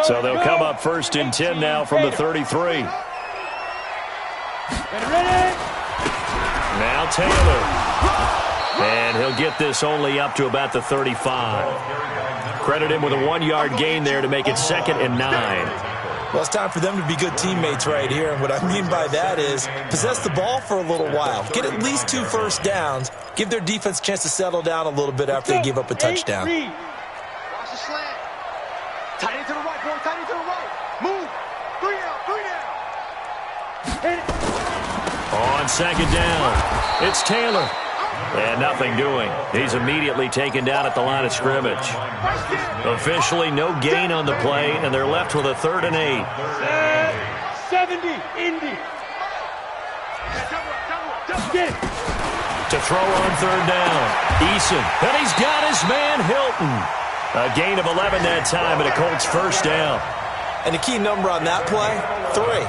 So they'll come up first and 10 now from the 33. Now Taylor. And he'll get this only up to about the 35. Credit him with a 1-yard gain there to make it 2nd and 9. Well, it's time for them to be good teammates right here. And what I mean by that is possess the ball for a little while. Get at least 2 first downs. Give their defense a chance to settle down a little bit after they give up a touchdown. Watch the slant. Tight end to the right, boy. Tight end to the right. Move. 3 down. On 2nd down, it's Taylor. And nothing doing. He's immediately taken down at the line of scrimmage. Officially no gain on the play, and they're left with a 3rd and 8. 70, Indy. To throw on 3rd down, Eason. And he's got his man Hilton. A gain of 11 that time, and a Colts 1st down. And the key number on that play, 3.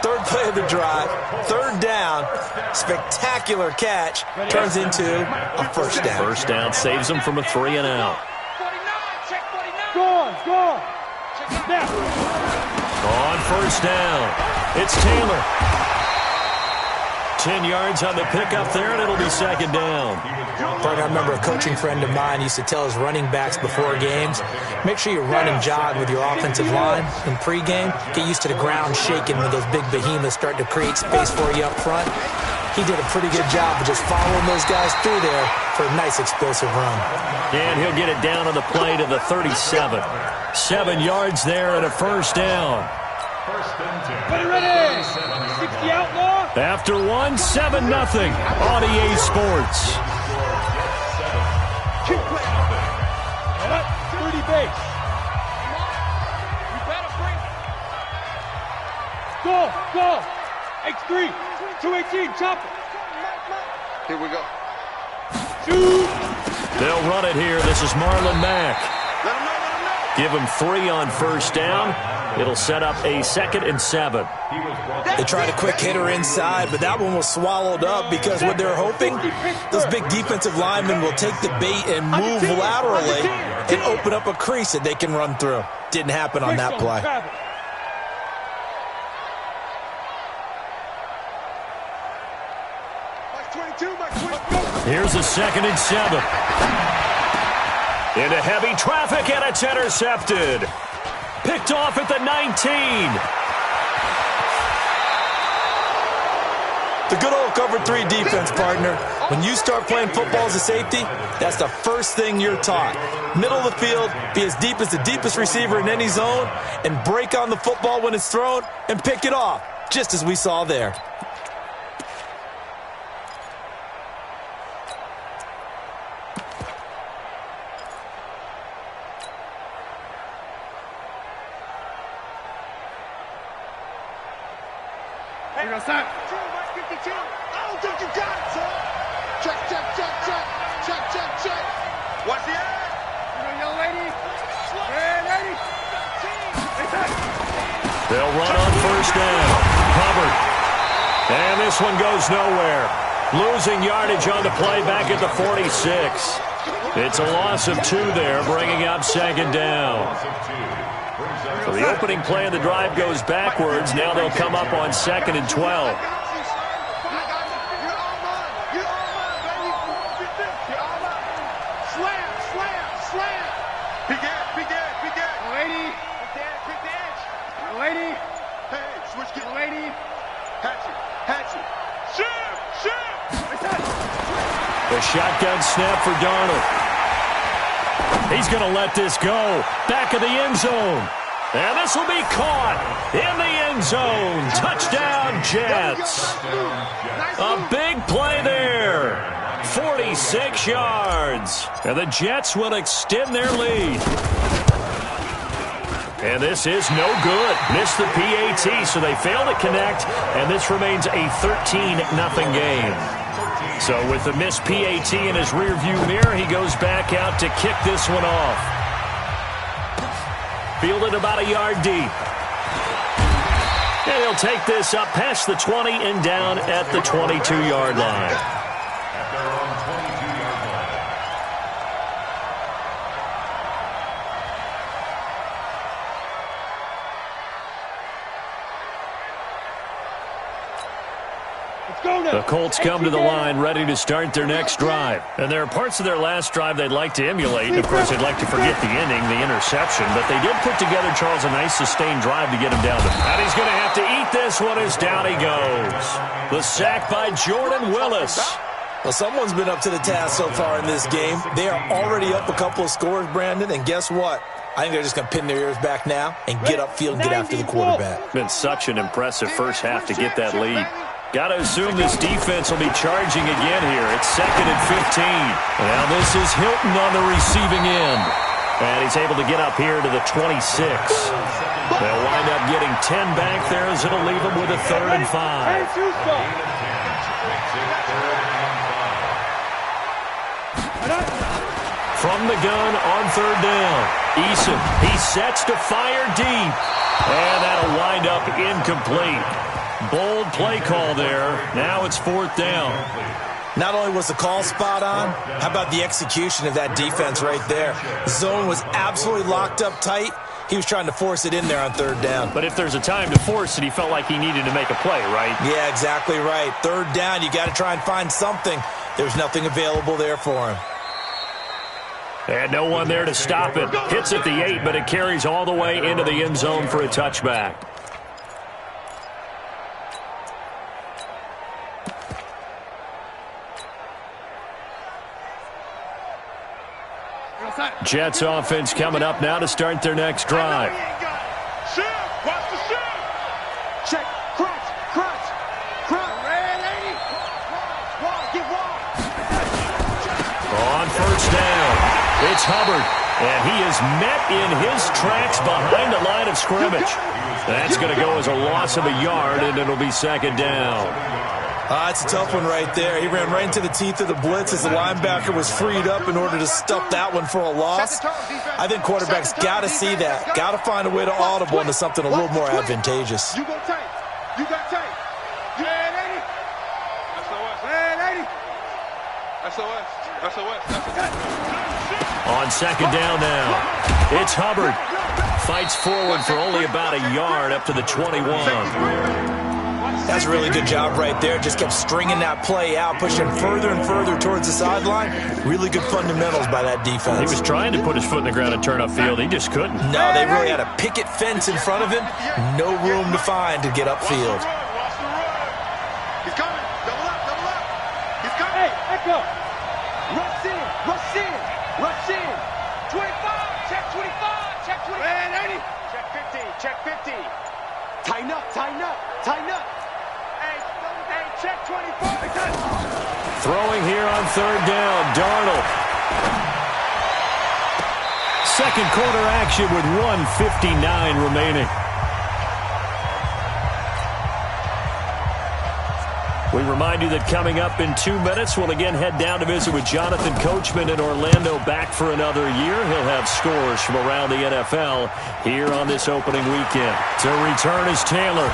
3rd play of the drive, 3rd down, spectacular catch, turns into a 1st down. 1st down saves them from a 3 and out. Go on. On 1st down, it's Taylor. 10 yards on the pickup there, and it'll be 2nd down. I remember a coaching friend of mine used to tell his running backs before games, make sure you run and jog with your offensive line in pregame. Get used to the ground shaking when those big behemoths start to create space for you up front. He did a pretty good job of just following those guys through there for a nice explosive run. And he'll get it down on the play to the 37. 7 yards there and a 1st down. Ready. 60 outlaw. After 1, 7-0 on EA Sports. Keep playing. 30 base. You better bring it. Go. X3. 218. Chop it. Here we go. Shoot. They'll run it here. This is Marlon Mack. Let him know. Give him 3 on 1st down. It'll set up a 2nd and 7. They tried a quick hitter inside, but that one was swallowed up because what they're hoping, those big defensive linemen will take the bait and move laterally and open up a crease that they can run through. Didn't happen on that play. Here's a 2nd and 7. Into heavy traffic, and it's intercepted. Picked off at the 19. The good old cover 3 defense, partner. When you start playing football as a safety, that's the first thing you're taught. Middle of the field, be as deep as the deepest receiver in any zone, and break on the football when it's thrown and pick it off, just as we saw there. Here goes time. 52. I don't think you got it, sir. Check. What's the ad? Young lady. Ready. They'll run on 1st down. Covered. And this one goes nowhere. Losing yardage on the play back at the 46. It's a loss of 2 there, bringing up 2nd down. So the opening play of the drive goes backwards. Now they'll come up on 2nd and 12. Lady. Hey, switch get lady. Hatchet. Shoot. The shotgun snap for Darnold. He's going to let this go. Back of the end zone. And this will be caught in the end zone. Touchdown, Jets. A big play there. 46 yards. And the Jets will extend their lead. And this is no good. Missed the PAT, so they fail to connect. And this remains a 13-0 game. So with the missed PAT in his rearview mirror, he goes back out to kick this one off. Fielded about a yard deep. And he'll take this up past the 20 and down at the 22-yard line. The Colts come to the line ready to start their next drive. And there are parts of their last drive they'd like to emulate. Of course, they'd like to forget the ending, the interception. But they did put together, Charles, a nice sustained drive to get him down. And he's going to have to eat this one as down he goes. The sack by Jordan Willis. Well, someone's been up to the task so far in this game. They are already up a couple of scores, Brandon, and guess what? I think they're just going to pin their ears back now and get upfield and get after the quarterback. Been such an impressive first half to get that lead. Got to assume this defense will be charging again here. It's 2nd and 15. Now this is Hilton on the receiving end. And he's able to get up here to the 26. They'll wind up getting 10 back there as it'll leave them with a 3rd and 5. From the gun on 3rd down. Eason, he sets to fire deep. And that'll wind up incomplete. Bold play call there. Now it's 4th down. Not only was the call spot on, how about the execution of that defense right there? Zone was absolutely locked up tight. He was trying to force it in there on 3rd down. But if there's a time to force it, he felt like he needed to make a play, right? Yeah, exactly right. 3rd down, you got to try and find something. There's nothing available there for him. And no one there to stop it. Hits at the 8, but it carries all the way into the end zone for a touchback. Jets offense coming up now to start their next drive. Check, crunch. Red lady. Get wide. On 1st down, it's Hubbard, and he is met in his tracks behind the line of scrimmage. That's going to go as a loss of a yard, and it'll be 2nd down. It's a tough one right there. He ran right into the teeth of the blitz as the linebacker was freed up in order to stuff that one for a loss. I think quarterbacks got to see that. Got to find a way to audible into something a little more advantageous. You go tight. You got tight. Red lady. Red lady. SOS. On 2nd down now, it's Hubbard. Fights forward for only about a yard up to the 21. That's a really good job right there. Just kept stringing that play out, pushing further and further towards the sideline. Really good fundamentals by that defense. He was trying to put his foot in the ground and turn upfield. He just couldn't. No, they really had a picket fence in front of him. No room to find to get upfield. He's coming. Double up. He's coming. Hey, echo. Rush in. 25. Check 25. Check 25. Red 80. Check 50. Tighten up. Hey, check 24. Throwing here on 3rd down, Darnold. 2nd quarter action with 1:59 remaining. We remind you that coming up in 2 minutes, we'll again head down to visit with Jonathan Coachman in Orlando, back for another year. He'll have scores from around the NFL here on this opening weekend. To return is Taylor.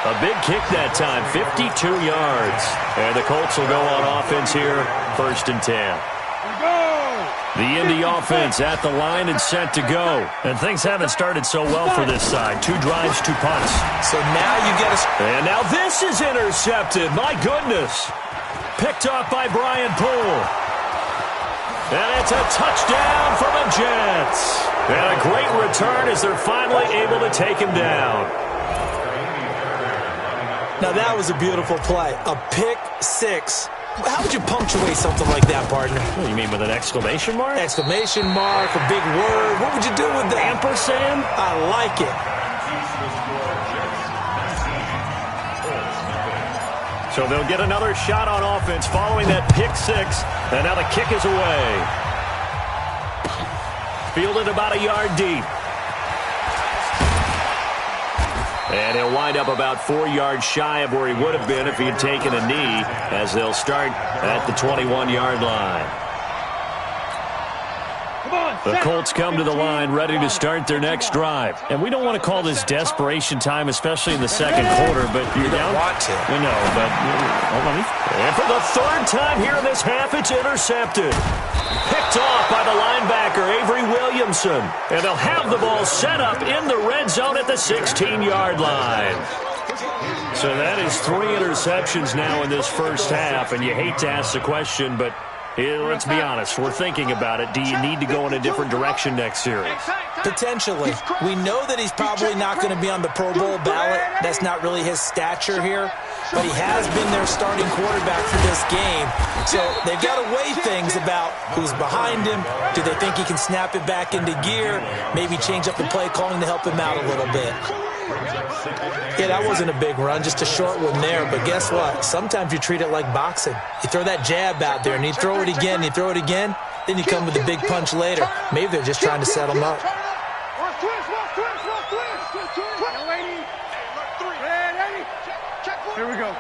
A big kick that time, 52 yards. And the Colts will go on offense here, 1st and 10. The Indy offense at the line and set to go. And things haven't started so well for this side. 2 drives, 2 punts. So now you get a... And now this is intercepted. My goodness. Picked off by Brian Poole. And it's a touchdown for the Jets. And a great return as they're finally able to take him down. Now that was a beautiful play. A pick 6. How would you punctuate something like that, partner? What do you mean, with an exclamation mark? Exclamation mark, a big word. What would you do with that? Ampersand? I like it. So they'll get another shot on offense following that pick 6. And now the kick is away. Fielded about a yard deep. And he'll wind up about 4 yards shy of where he would have been if he had taken a knee, as they'll start at the 21-yard line. The Colts come to the line ready to start their next drive. And we don't want to call this desperation time, especially in the 2nd quarter, but you're down. Want to. We know, but and for the 3rd time here in this half, it's intercepted. Picked off by the linebacker, Avery Williamson. And they'll have the ball set up in the red zone at the 16-yard line. So that is 3 interceptions now in this first half, and you hate to ask the question, but let's be honest. We're thinking about it. Do you need to go in a different direction next series? Potentially. We know that he's probably not going to be on the Pro Bowl ballot. That's not really his stature here. But he has been their starting quarterback for this game. So they've got to weigh things about who's behind him. Do they think he can snap it back into gear? Maybe change up the play calling to help him out a little bit. Yeah, that wasn't a big run, just a short one there. But guess what? Sometimes you treat it like boxing. You throw that jab out there, and you throw it again, you throw it again, then you come with a big punch later. Maybe they're just trying to set him up. Here we go.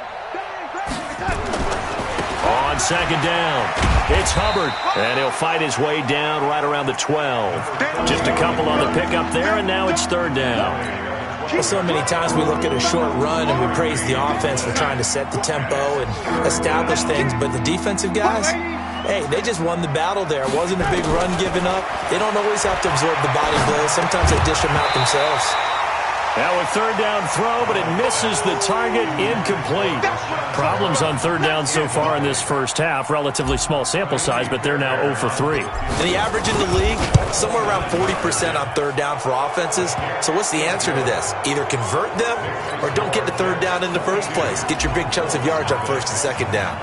On second down, it's Hubbard, and he'll fight his way down right around the 12. Just a couple on the pickup there, and now it's third down. Well, so many times we look at a short run and we praise the offense for trying to set the tempo and establish things, but the defensive guys, hey, they just won the battle there. It wasn't a big run given up. They don't always have to absorb the body blows. Sometimes they dish them out themselves. Now a third down throw, but it misses the target, incomplete. Problems on third down so far in this first half. Relatively small sample size, but they're now 0 for 3. And the average in the league, somewhere around 40% on third down for offenses. So what's the answer to this? Either convert them or don't get to third down in the first place. Get your big chunks of yards on first and second down.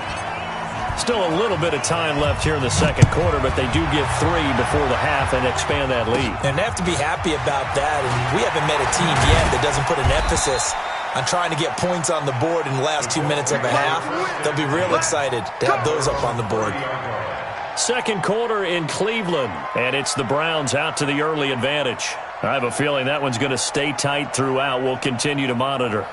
Still a little bit of time left here in the second quarter, but they do get 3 before the half and expand that lead. And they have to be happy about that. And we haven't met a team yet that doesn't put an emphasis on trying to get points on the board in the last 2 minutes of a half. They'll be real excited to have those up on the board. Second quarter in Cleveland, and it's the Browns out to the early advantage. I have a feeling that one's going to stay tight throughout. We'll continue to monitor.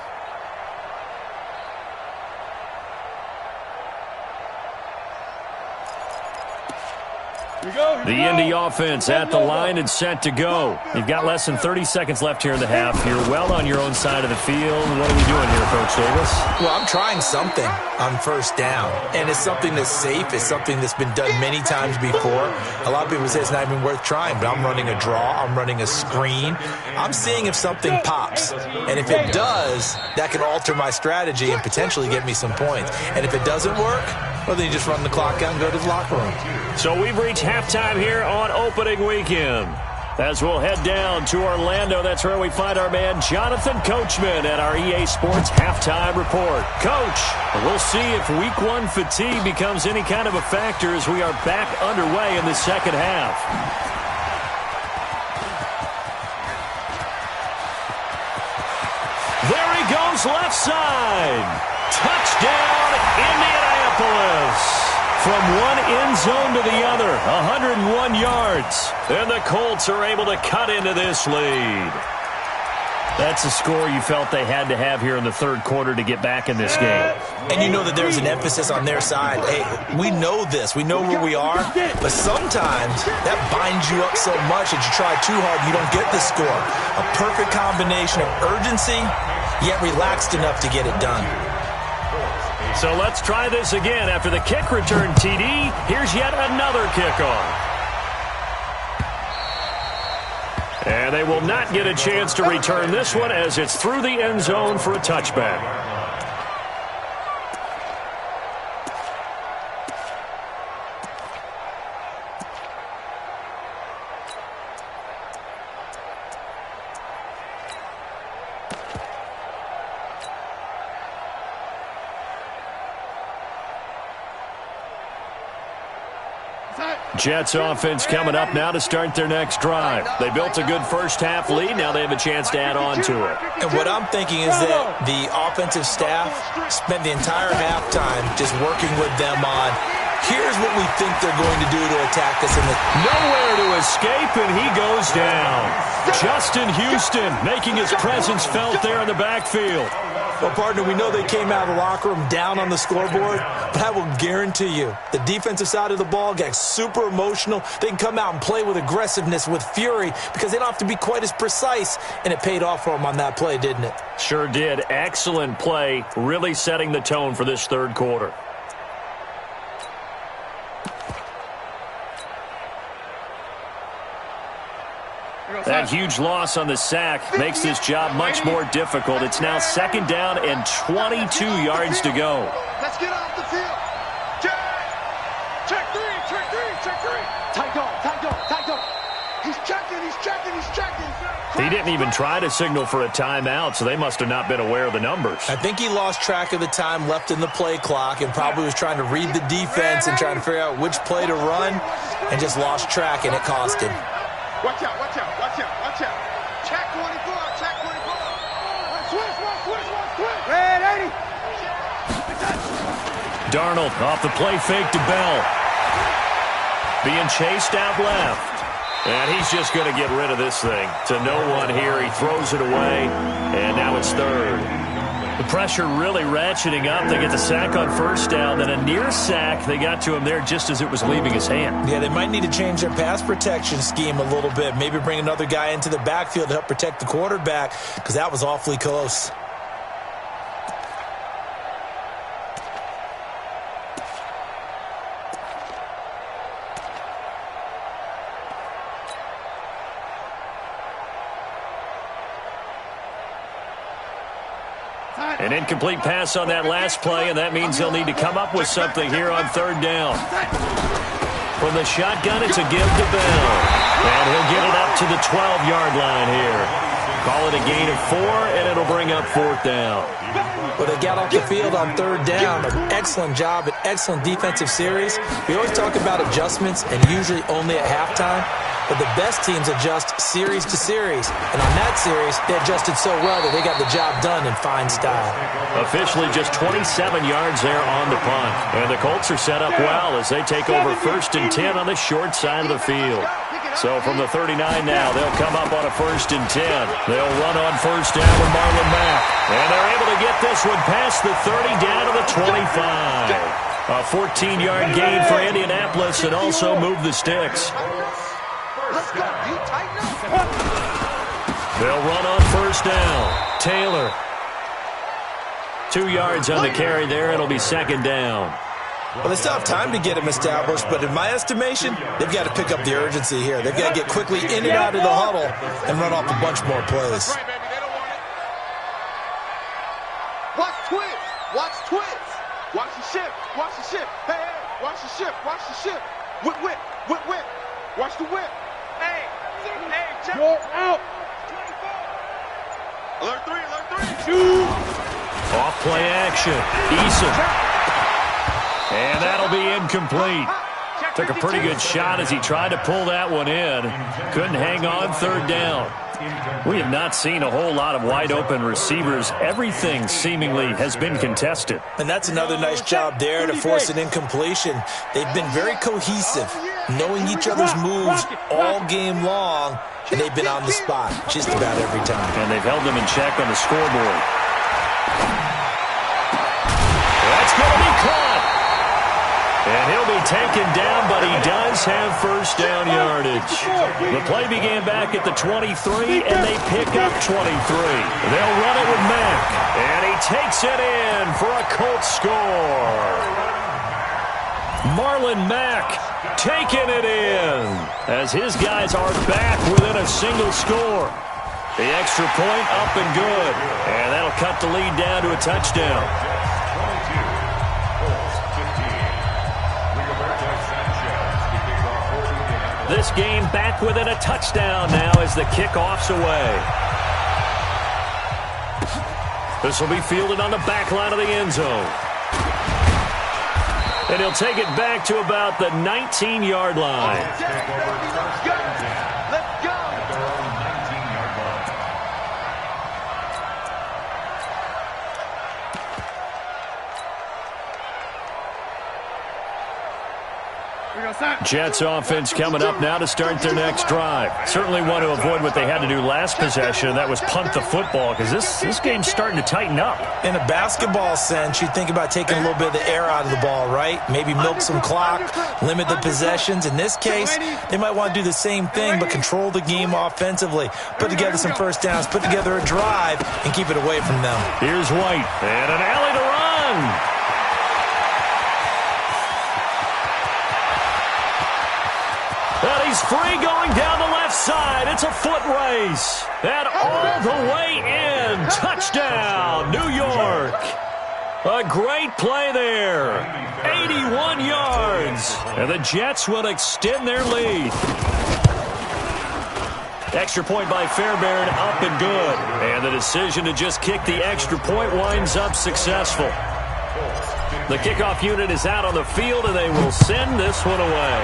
The Indy offense at the line and set to go. You've got less than 30 seconds left here in the half. You're well on your own side of the field. What are we doing here, Coach Davis? Well, I'm trying something on first down, and it's something that's safe. It's something that's been done many times before. A lot of people say it's not even worth trying, but I'm running a draw. I'm running a screen. I'm seeing if something pops, and if it does, that can alter my strategy and potentially get me some points. And if it doesn't work, well, then you just run the clock out and go to the locker room. So we've reached halftime here on opening weekend. As we'll head down to Orlando, that's where we find our man Jonathan Coachman at our EA Sports Halftime Report. Coach, we'll see if Week 1 fatigue becomes any kind of a factor as we are back underway in the second half. There he goes, left side. Touchdown, Indianapolis. From one end zone to the other, 101 yards. And the Colts are able to cut into this lead. That's a score you felt they had to have here in the third quarter to get back in this game. And you know that there's an emphasis on their side. Hey, we know this. We know where we are. But sometimes that binds you up so much that you try too hard, you don't get the score. A perfect combination of urgency, yet relaxed enough to get it done. So let's try this again. After the kick return TD, here's yet another kickoff. And they will not get a chance to return this one as it's through the end zone for a touchback. Jets offense coming up now to start their next drive. They built a good first half lead. Now they have a chance to add on to it. And what I'm thinking is that the offensive staff spent the entire halftime just working with them on, here's what we think they're going to do to attack us. Nowhere to escape, and he goes down. Justin Houston making his presence felt there in the backfield. Well, partner, we know they came out of the locker room down on the scoreboard, but I will guarantee you the defensive side of the ball got super emotional. They can come out and play with aggressiveness, with fury, because they don't have to be quite as precise, and it paid off for them on that play, didn't it? Sure did. Excellent play, really setting the tone for this third quarter. That huge loss on the sack makes this job much more difficult. It's now 2nd down and 22 yards to go. Let's get off the field. Check 3, check 3, check 3. Tight dog, tight dog, tight dog. He's checking, he's checking, he's checking. He didn't even try to signal for a timeout, so they must have not been aware of the numbers. I think he lost track of the time left in the play clock and probably was trying to read the defense and trying to figure out which play to run and just lost track, and it cost him. Watch out, watch out, watch out, watch out. Check 24, check 24. Switch. Red 80. Darnold off the play fake to Bell. Being chased out left. And he's just going to get rid of this thing. To no one here. He throws it away. And now it's 3rd. The pressure really ratcheting up. They get the sack on 1st down. Then a near sack. They got to him there just as it was leaving his hand. Yeah, they might need to change their pass protection scheme a little bit. Maybe bring another guy into the backfield to help protect the quarterback, because that was awfully close. An incomplete pass on that last play, and that means they'll need to come up with something here on 3rd down. From the shotgun, it's a give to Bell. And he'll get it up to the 12-yard line here. Call it a gain of 4, and it'll bring up 4th down. Well, they got off the field on 3rd down. An excellent job, an excellent defensive series. We always talk about adjustments, and usually only at halftime. But the best teams adjust series to series. And on that series, they adjusted so well that they got the job done in fine style. Officially just 27 yards there on the punt. And the Colts are set up well as they take over 1st and 10 on the short side of the field. So from the 39 now, they'll come up on a 1st and 10. They'll run on 1st down with Marlon Mack. And they're able to get this one past the 30 down to the 25. A 14-yard gain for Indianapolis and also move the sticks. Let's go. You tighten up. They'll run on 1st down. Taylor. 2 yards on the carry there. It'll be 2nd down. Well, they still have time to get him established, but in my estimation, they've got to pick up the urgency here. They've got to get quickly in and out of the huddle and run off a bunch more plays. Watch twist. Watch twist. Watch the shift. Watch the shift. Hey, watch the shift. Watch the shift. Whip. Watch the whip. Hey, check. Go out. Alert 3. Shoot. Off play action. Eason. And that'll be incomplete. Took a pretty good shot as he tried to pull that one in. Couldn't hang on 3rd down. We have not seen a whole lot of wide open receivers. Everything seemingly has been contested. And that's another nice job there to force an incompletion. They've been very cohesive, knowing each other's moves all game long, and they've been on the spot just about every time. And they've held them in check on the scoreboard. That's going to be caught. And he'll be taken down, but he does have 1st down yardage. The play began back at the 23, and they pick up 23. They'll run it with Mack, and he takes it in for a Colts score. Marlon Mack taking it in as his guys are back within a single score. The extra point up and good, and that'll cut the lead down to a touchdown. This game back within a touchdown now as the kickoff's away. This will be fielded on the back line of the end zone. And he'll take it back to about the 19-yard line. Let's go. Jets offense coming up now to start their next drive. Certainly want to avoid what they had to do last possession, and that was punt the football, because this game's starting to tighten up. In a basketball sense, you think about taking a little bit of the air out of the ball, right? Maybe milk some clock, limit the possessions. In this case, they might want to do the same thing, but control the game offensively. Put together some 1st downs, put together a drive, and keep it away from them. Here's White, and an alley to run. And he's free going down the left side. It's a foot race. And all the way in. Touchdown, New York. A great play there. 81 yards. And the Jets will extend their lead. Extra point by Fairbairn, up and good. And the decision to just kick the extra point winds up successful. The kickoff unit is out on the field, and they will send this one away.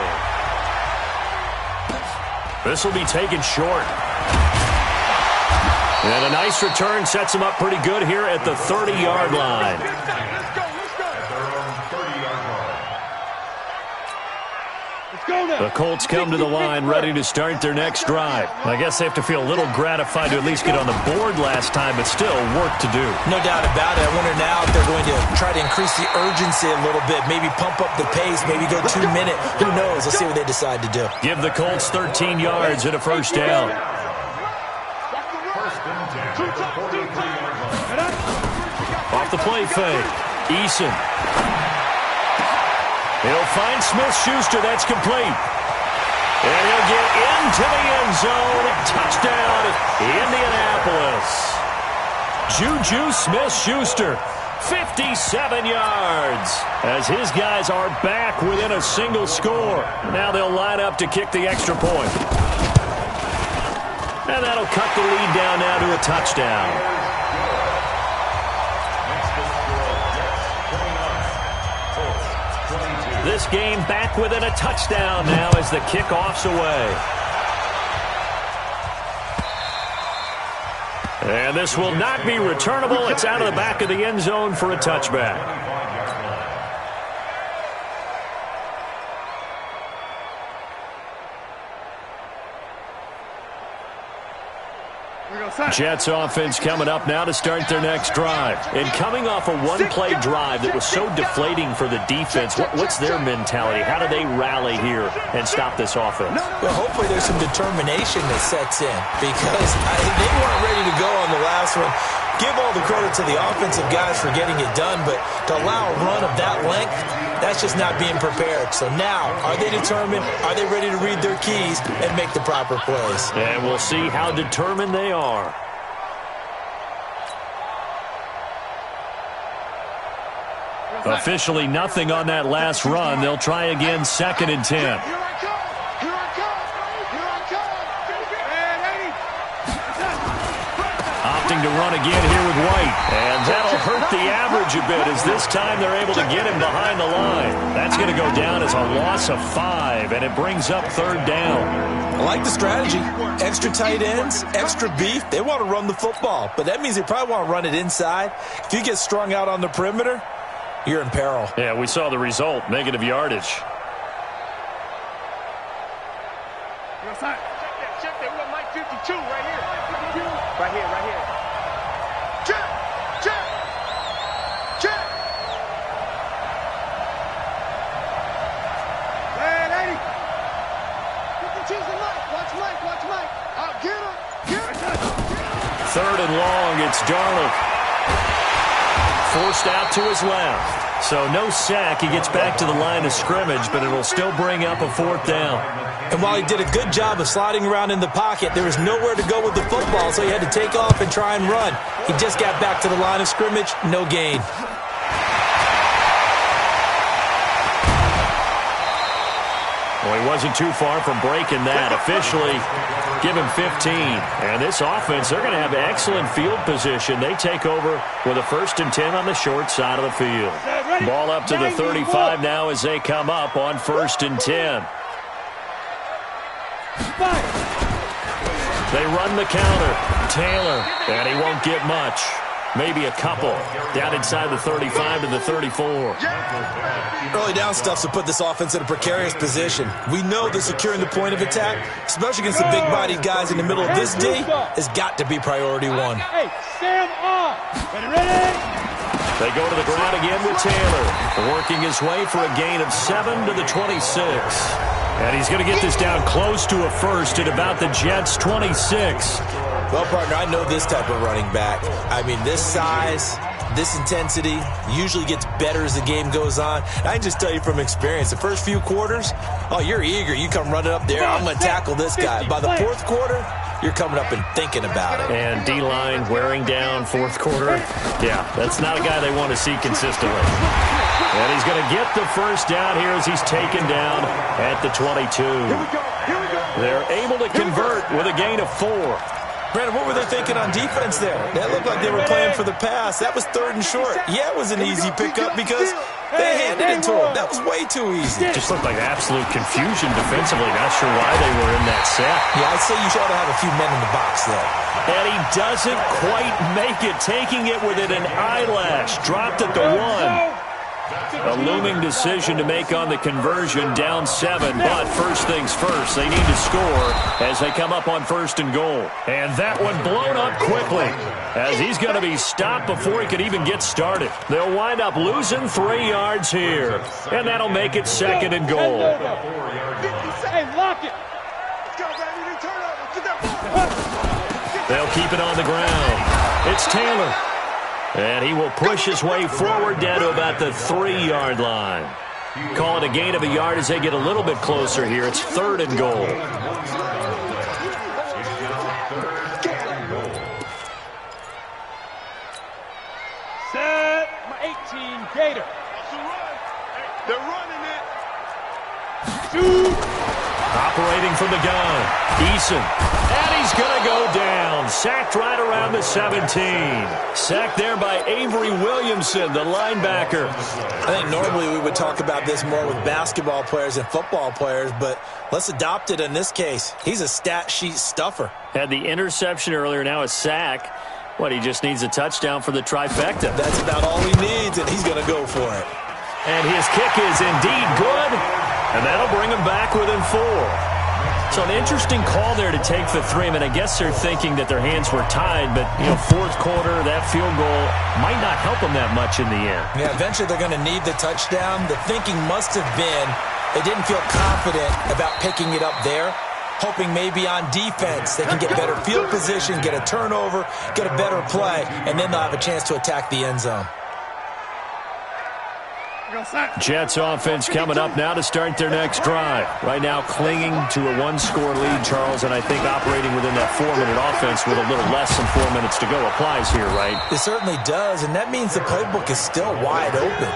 This will be taken short. And a nice return sets him up pretty good here at the 30-yard line. The Colts come to the line ready to start their next drive. I guess they have to feel a little gratified to at least get on the board last time, but still work to do. No doubt about it. I wonder now if they're going to try to increase the urgency a little bit, maybe pump up the pace, maybe go 2 minute. Who knows? Let's see what they decide to do. Give the Colts 13 yards and a first down. Off the play fake. Eason. He'll find Smith-Schuster. That's complete. And he'll get into the end zone. Touchdown, Indianapolis. Juju Smith-Schuster, 57 yards. As his guys are back within a single score. Now they'll line up to kick the extra point. And that'll cut the lead down now to a touchdown. This game back within a touchdown now as the kickoff's away. And this will not be returnable. It's out of the back of the end zone for a touchback. Jets offense coming up now to start their next drive. And coming off a one-play drive that was so deflating for the defense, what's their mentality? How do they rally here and stop this offense? Well, hopefully there's some determination that sets in because they weren't ready to go on the last one. Give all the credit to the offensive guys for getting it done, but to allow a run of that length, that's just not being prepared. So now, are they determined? Are they ready to read their keys and make the proper plays? And we'll see how determined they are. Officially nothing on that last run. They'll try again, 2nd and 10. Opting to run again here with White. And that'll hurt the average a bit as this time they're able to get him behind the line. That's going to go down as a loss of 5, and it brings up 3rd down. I like the strategy. Extra tight ends, extra beef. They want to run the football, but that means they probably want to run it inside. If you get strung out on the perimeter, you're in peril. Yeah, we saw the result, negative yardage. Check that. We got Mike 52 right here. Right here. Check. Man, 80. 52's the Mike. Watch Mike. Out, get him. 3rd and long, it's Darnold. Forced out to his left. So no sack. He gets back to the line of scrimmage, but it'll still bring up a 4th down. And while he did a good job of sliding around in the pocket, there was nowhere to go with the football, so he had to take off and try and run. He just got back to the line of scrimmage, no gain. Well, he wasn't too far from breaking that. Officially, give him 15. And this offense, they're going to have excellent field position. They take over with a 1st and 10 on the short side of the field. Ball up to the 35 now as they come up on 1st and 10. They run the counter. Taylor, and he won't get much. Maybe a couple. Down inside the 35 to the 34. Early down stuff's to put this offense in a precarious position. We know that securing the point of attack, especially against the big-bodied guys in the middle of this D, has got to be priority 1. Hey, stand off. Ready? They go to the ground again with Taylor, working his way for a gain of 7 to the 26. And he's going to get this down close to a first at about the Jets' 26. Well, partner, I know this type of running back. I mean, this size, This intensity usually gets better as the game goes on. I can just tell you from experience, the first few quarters, oh, you're eager. You come running up there, I'm going to tackle this guy. By the fourth quarter, you're coming up and thinking about it. And D-line wearing down fourth quarter. Yeah, that's not a guy they want to see consistently. And he's going to get the first down here as he's taken down at the 22. They're able to convert with a gain of 4. Brandon, what were they thinking on defense there? That looked like they were playing for the pass. That was 3rd and short. Yeah, it was an easy pickup because they handed it to him. That was way too easy. It just looked like absolute confusion defensively. Not sure why they were in that set. Yeah, I'd say you ought to have a few men in the box there. And he doesn't quite make it, taking it within an eyelash. Dropped at the 1. A looming decision to make on the conversion, down 7. But first things first, they need to score as they come up on 1st and goal. And that one blown up quickly as he's going to be stopped before he could even get started. They'll wind up losing 3 yards here. And that'll make it 2nd and goal. Hey, lock it. They'll keep it on the ground. It's Taylor. And he will push his way forward down to about the 3-yard line. Call it a gain of a yard as they get a little bit closer here. It's 3rd and goal. Set. My 18, Gator. They're running it. Shoot. Operating from the gun, Eason. And he's going to go down. Sacked right around the 17. Sacked there by Avery Williamson, the linebacker. I think normally we would talk about this more with basketball players and football players, but let's adopt it in this case. He's a stat sheet stuffer. Had the interception earlier, now a sack. What, he just needs a touchdown for the trifecta. That's about all he needs, and he's going to go for it. And his kick is indeed good. And that'll bring him back within 4. So an interesting call there to take the 3. I mean, I guess they're thinking that their hands were tied, but, you know, 4th quarter, that field goal might not help them that much in the end. Yeah, eventually they're going to need the touchdown. The thinking must have been they didn't feel confident about picking it up there, hoping maybe on defense they can get better field position, get a turnover, get a better play, and then they'll have a chance to attack the end zone. Jets offense coming up now to start their next drive. Right now clinging to a 1-score lead, Charles, and I think operating within that 4-minute offense with a little less than 4 minutes to go applies here, right? It certainly does, and that means the playbook is still wide open.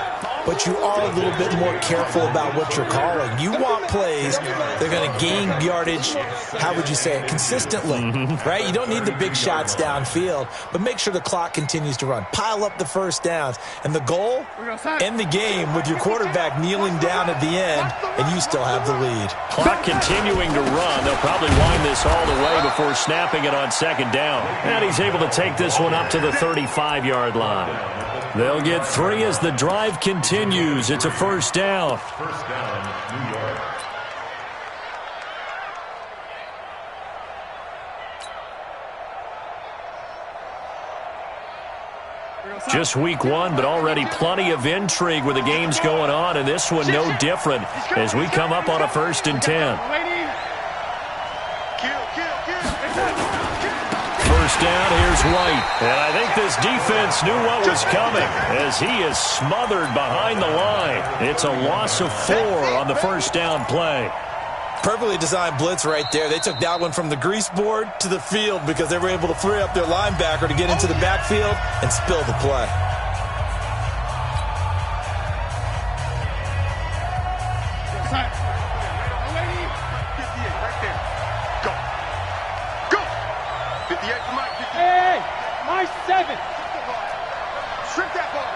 But you are a little bit more careful about what you're calling. You want plays they're going to gain yardage, how would you say it, consistently, right? You don't need the big shots downfield, but make sure the clock continues to run. Pile up the first downs. And the goal, end the game with your quarterback kneeling down at the end, and you still have the lead. Clock continuing to run. They'll probably wind this all the way before snapping it on 2nd down. And he's able to take this one up to the 35-yard line. They'll get 3 as the drive continues. It's a 1st down. New York. Just week 1, but already plenty of intrigue with the games going on, and this one no different as we come up on a 1st and 10. First down, here's White. And I think this defense knew what was coming as he is smothered behind the line. It's a loss of 4 on the 1st down play. Perfectly designed blitz right there. They took that one from the grease board to the field because they were able to free up their linebacker to get into the backfield and spill the play. Hey, my 7. Strip that ball.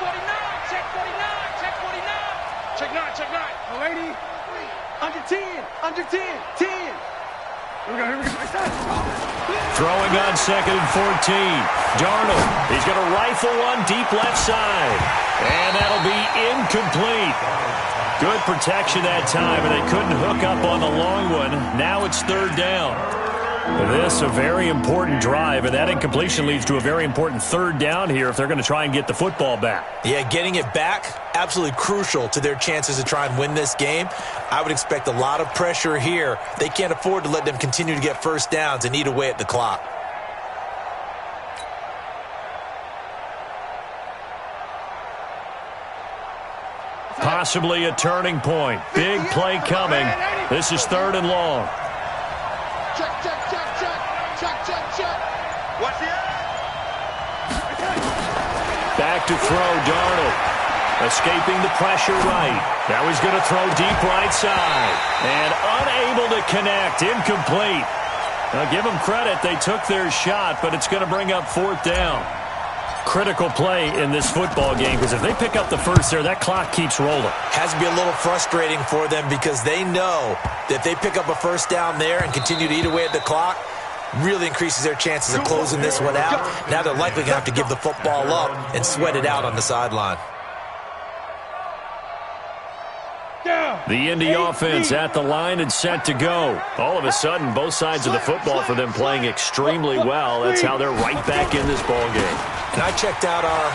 49, check 49, check 49. Check 9, check 9. Lady, under 10, under 10, 10. Here we go. Throwing on 2nd and 14. Darnold, he's going to rifle one deep left side. And that'll be incomplete. Good protection that time, and they couldn't hook up on the long one. Now it's 3rd down. This a very important drive, and that incompletion leads to a very important 3rd down here if they're going to try and get the football back. Yeah, getting it back, absolutely crucial to their chances to try and win this game. I would expect a lot of pressure here. They can't afford to let them continue to get 1st downs and eat away at the clock. possibly a turning point. Big play coming. This is 3rd and long. Check, check, check, check. Check, check, check. What's the end? Back to throw, Darnold. Escaping the pressure right. Now he's going to throw deep right side. And unable to connect. Incomplete. Now give them credit. They took their shot, but it's going to bring up 4th down. Critical play in this football game, because if they pick up the first there, that clock keeps rolling. Has to be a little frustrating for them because they know that if they pick up a first down there and continue to eat away at the clock, really increases their chances of closing this one out. Now they're likely going to have to give the football up and sweat it out on the sideline. The Indy offense at the line and set to go. All of a sudden, both sides of the football for them playing extremely well. That's how they're right back in this ball game. And I checked out our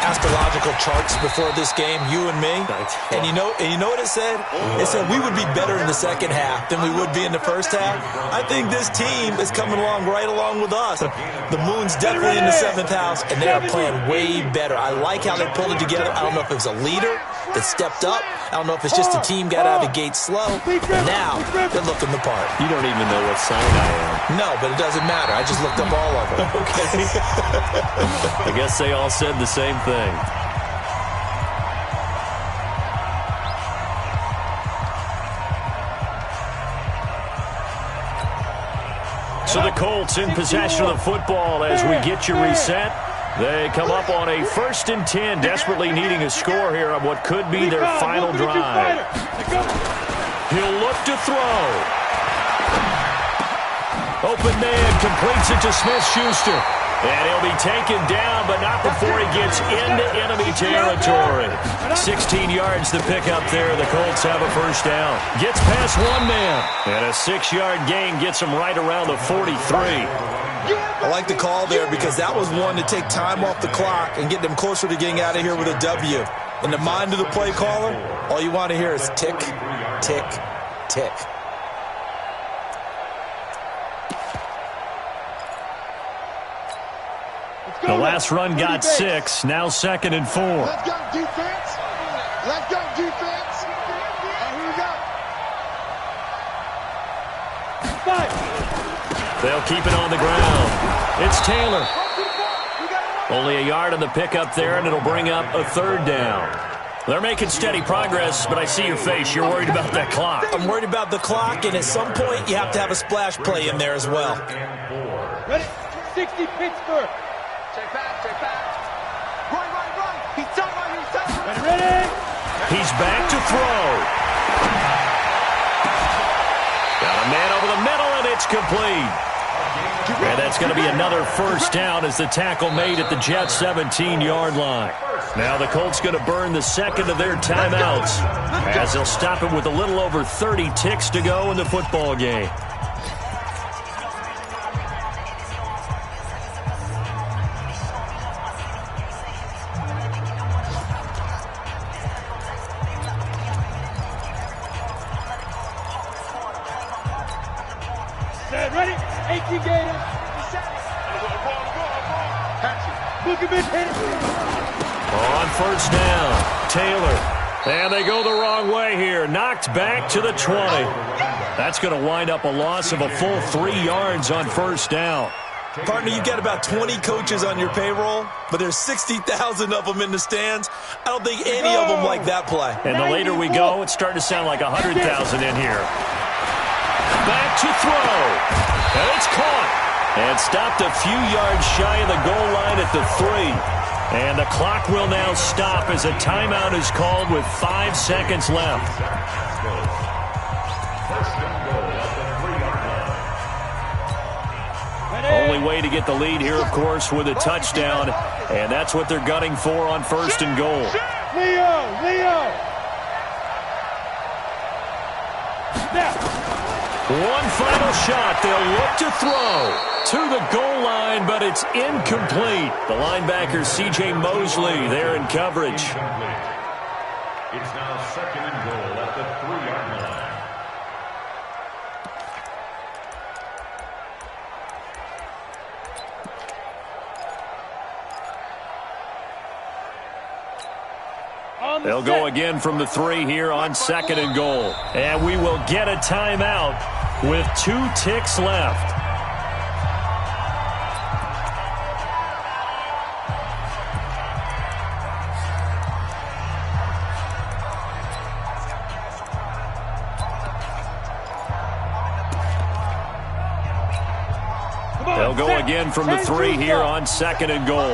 astrological charts before this game, you and me. And you know what it said? It said we would be better in the second half than we would be in the first half. I think this team is coming along right along with us. The moon's definitely in the 7th house, and they are playing way better. I like how they pulled it together. I don't know if it was a leader that stepped up. I don't know if it's just the team got out of the gate slow. And now they're looking the part. You don't even know what sign I am. No, but it doesn't matter. I just looked up all of them. Okay. I guess they all said the same thing. So the Colts in possession of the football as we get you reset. They come up on a 1st and 10, desperately needing a score here on what could be their final drive. He'll look to throw. Open man, completes it to Smith-Schuster. And he'll be taken down, but not before he gets into enemy territory. 16 yards to pick up there. The Colts have a first down. Gets past one man. And a 6-yard gain gets him right around the 43. I like the call there because that was one to take time off the clock and get them closer to getting out of here with a W. In the mind of the play caller, all you want to hear is tick, tick, tick. The last run got 6. Now 2nd and 4. Let's go, defense. Let's go, defense. And here we go. 5. They'll keep it on the ground. It's Taylor. Only a yard on the pickup there, and it'll bring up a 3rd down. They're making steady progress, but I see your face. You're worried about that clock. I'm worried about the clock, and at some point, you have to have a splash play in there as well. Ready? 60 Pittsburgh. Check back, check back. Run, run, run. He's done, he's done. Ready? He's back to throw. Got a man over the middle, and it's complete. And that's going to be another first down as the tackle made at the Jets' 17-yard line. Now the Colts going to burn the second of their timeouts as they'll stop it with a little over 30 ticks to go in the football game. Ready? 18 Gators. On first down, Taylor. And they go the wrong way here. Knocked back to the 20. That's going to wind up a loss of a full 3 yards on first down. Partner, you've got about 20 coaches on your payroll, but there's 60,000 of them in the stands. I don't think any of them like that play. And the later we go, it's starting to sound like 100,000 in here. Back to throw. And it's caught. And stopped a few yards shy of the goal line at the 3. And the clock will now stop as a timeout is called with 5 seconds left. Only way to get the lead here, of course, with a touchdown. And that's what they're gunning for on 1st and goal. Leo. One final shot. They'll look to throw to the goal line, but it's incomplete. The linebacker, C.J. Mosley, there in coverage. It's now 2nd and goal at the 3-yard line. On They'll go again from the 3 here on 2nd and goal. And we will get a timeout with 2 ticks left. They'll go again from the 3 here on 2nd and goal.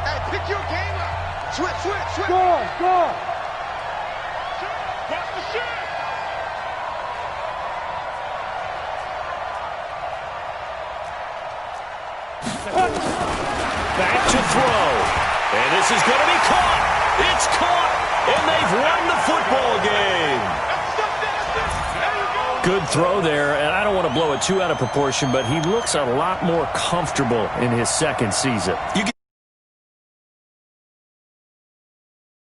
Hey, pick your game up. Switch. Go. Pass the shit. Back to throw. And this is going to be caught. It's caught. And they've won the football game. Good throw there, and I don't want to blow it too out of proportion, but he looks a lot more comfortable in his 2nd season.